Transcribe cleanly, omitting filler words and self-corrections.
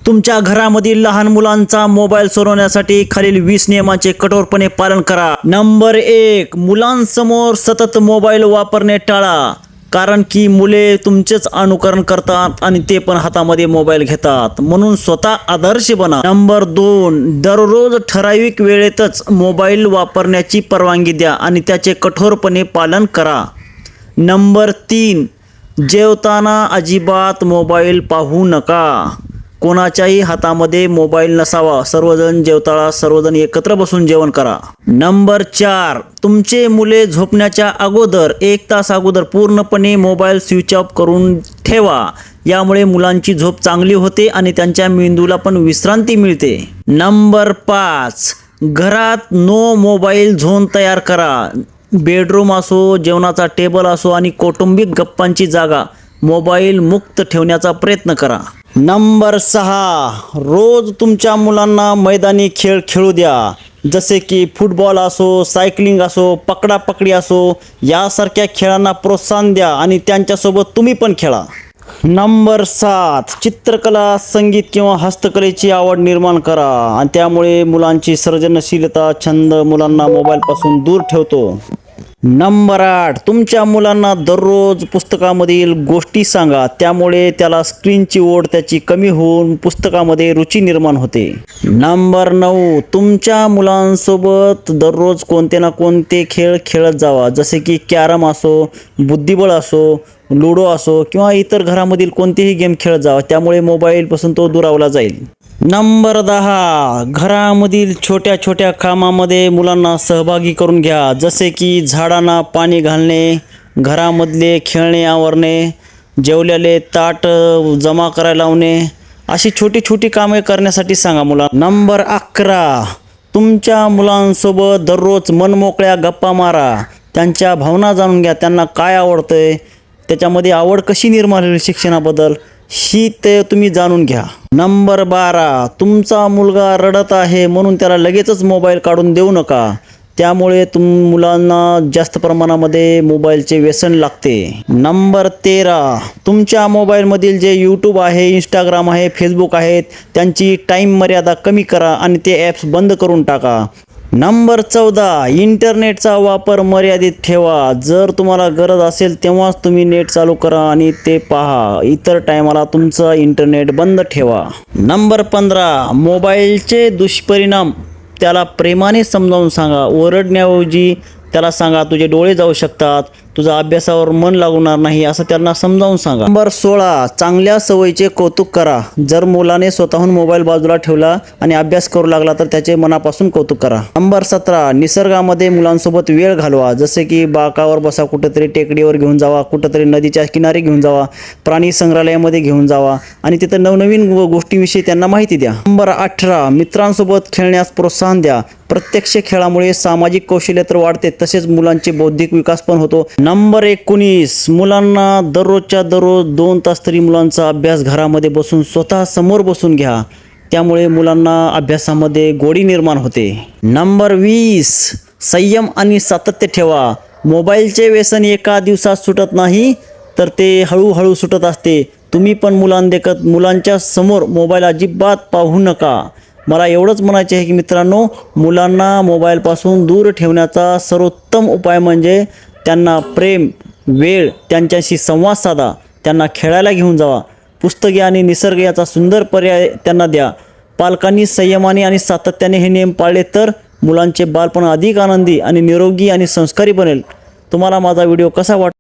तुमच्या घरामधील लहान मुलांचा मोबाईल सोडवण्यासाठी खालील 20 नियमांचे कठोरपणे पालन करा। नंबर 1, मुलांसमोर सतत मोबाईल वापरणे टाळा, कारण की मुले तुमचेच अनुकरण करतात आणि ते पण हातामध्ये मोबाईल घेतात, म्हणून स्वतः आदर्श बना। नंबर 2, दररोज ठराविक वेळेतच मोबाईल वापरण्याची परवानगी द्या आणि त्याचे कठोरपणे पालन करा। नंबर 3, जेवताना अजिबात मोबाईल पाहू नका। कोणाच्याही हातामध्ये मोबाईल नसावा। सर्वजण एकत्र बसून जेवण करा। नंबर 4, तुमचे मुले झोपण्याच्या अगोदर 1 तास अगोदर पूर्णपणे मोबाईल स्विच ऑफ करून ठेवा। यामुळे मुलांची झोप चांगली होते आणि त्यांच्या मेंदूला पण विश्रांती मिळते। नंबर 5, घरात नो मोबाईल झोन तयार करा। बेडरूम असो, जेवणाचा टेबल असो आणि कौटुंबिक गप्पांची जागा मोबाईल मुक्त ठेवण्याचा प्रयत्न करा। नंबर 6, रोज तुमच्या मुलांना मैदानी खेळ खेळू द्या, जसे की फुटबॉल असो, सायकलिंग असो, पकडापकडी असो, यासारख्या खेळांना प्रोत्साहन द्या आणि त्यांच्यासोबत तुम्ही पण खेळा। नंबर 7, चित्रकला, संगीत किंवा हस्तकलेची आवड निर्माण करा आणि त्यामुळे मुलांची सर्जनशीलता, छंद मुलांना मोबाईलपासून दूर ठेवतो। नंबर 8, तुमच्या मुलांना दररोज पुस्तकामधील गोष्टी सांगा, त्यामुळे त्याला स्क्रीनची ओढ त्याची कमी होऊन पुस्तकामध्ये रुची निर्माण होते। नंबर 9, तुमच्या मुलांसोबत दररोज कोणते ना कोणते खेळ खेळत जावा, जसे की कॅरम असो, बुद्धिबळ असो, लुडो असो किंवा इतर घरामधील कोणतेही गेम खेळत जावा, त्यामुळे मोबाईलपासून तो दुरावला जाईल। नंबर 10, घरामधील छोट्या छोट्या कामामध्ये मुलांना सहभागी करून घ्या, जसे की झाडांना पाणी घालणे, घरामधले खेळणे आवरणे, जेवलेले ताट जमा करायला लावणे, अशी छोटी छोटी कामे करण्यासाठी सांगा मुलांना। नंबर 11, तुमच्या मुलांसोबत दररोज मनमोकळ्या गप्पा मारा, त्यांच्या भावना जाणून घ्या, त्यांना काय आवडतंय, त्याच्यामध्ये आवड कशी निर्माण होईल शिक्षणाबद्दल ही ते तुम्ही जाणून घ्या। नंबर 12, तुमचा मुलगा रडत आहे म्हणून त्याला लगेचच मोबाईल काढून देऊ नका, त्यामुळे मुलांना जास्त प्रमाणामध्ये मोबाईलचे व्यसन लागते। नंबर 13, तुमच्या मोबाईलमधील जे यूट्यूब आहे, इंस्टाग्राम आहे, फेसबुक आहेत, त्यांची टाईम मर्यादा कमी करा आणि ते ॲप्स बंद करून टाका। नंबर 14, इंटरनेटचा वापर मर्यादित ठेवा, जर तुम्हाला गरज असेल तेव्हाच तुम्ही नेट चालू करा आणि ते पहा, इतर टायमाला तुमचं इंटरनेट बंद ठेवा। नंबर 15, मोबाईलचे दुष्परिणाम त्याला प्रेमाने समजावून सांगा, ओरडण्याऐवजी त्याला सांगा तुझे डोळे जाऊ शकतात, तुझा अभ्यासावर मन लागणार नाही, असं त्यांना समजावून सांगा। नंबर 16, चांगल्या सवयीचे कौतुक करा, जर मुलाने स्वतःहून मोबाईल बाजूला ठेवला आणि अभ्यास करू लागला तर त्याचे मनापासून कौतुक करा। नंबर 17, निसर्गामध्ये मुलांसोबत वेळ घालवा, जसे की बाकावर बसा, कुठेतरी टेकडीवर घेऊन जावा, कुठेतरी नदीच्या किनारी घेऊन जावा, प्राणी संग्रहालयामध्ये घेऊन जावा आणि तिथं नवनवीन गोष्टींविषयी त्यांना माहिती द्या। नंबर 18, मित्रांसोबत खेळण्यास प्रोत्साहन द्या, प्रत्यक्ष खेळामुळे सामाजिक कौशल्य तर वाढते, तसेच मुलांचे बौद्धिक विकास पण होतो। नंबर 19, मुलांना दररोजच्या दररोज 2 तास तरी मुलांचा अभ्यास घरामध्ये बसून स्वतः समोर बसून घ्या, त्यामुळे मुलांना अभ्यासामध्ये गोडी निर्माण होते। नंबर 20, संयम आणि सातत्य ठेवा, मोबाईलचे व्यसन एका दिवसात सुटत नाही तर ते हळूहळू सुटत असते। तुम्ही पण मुलांच्या समोर मोबाईल अजिबात पाहू नका। मला एवढंच म्हणायचे आहे की मित्रांनो, मुलांना मोबाईलपासून दूर ठेवण्याचा सर्वोत्तम उपाय म्हणजे त्यांना प्रेम, वेळ, त्यांच्याशी संवाद साधा, त्यांना खेळायला घेऊन जावा, पुस्तके आणि निसर्ग याचा सुंदर पर्याय त्यांना द्या। पालकांनी संयमाने आणि सातत्याने हे नियम पाळले तर मुलांचे बालपण अधिक आनंदी आणि निरोगी आणि संस्कारी बनेल। तुम्हाला माझा व्हिडिओ कसा वाटला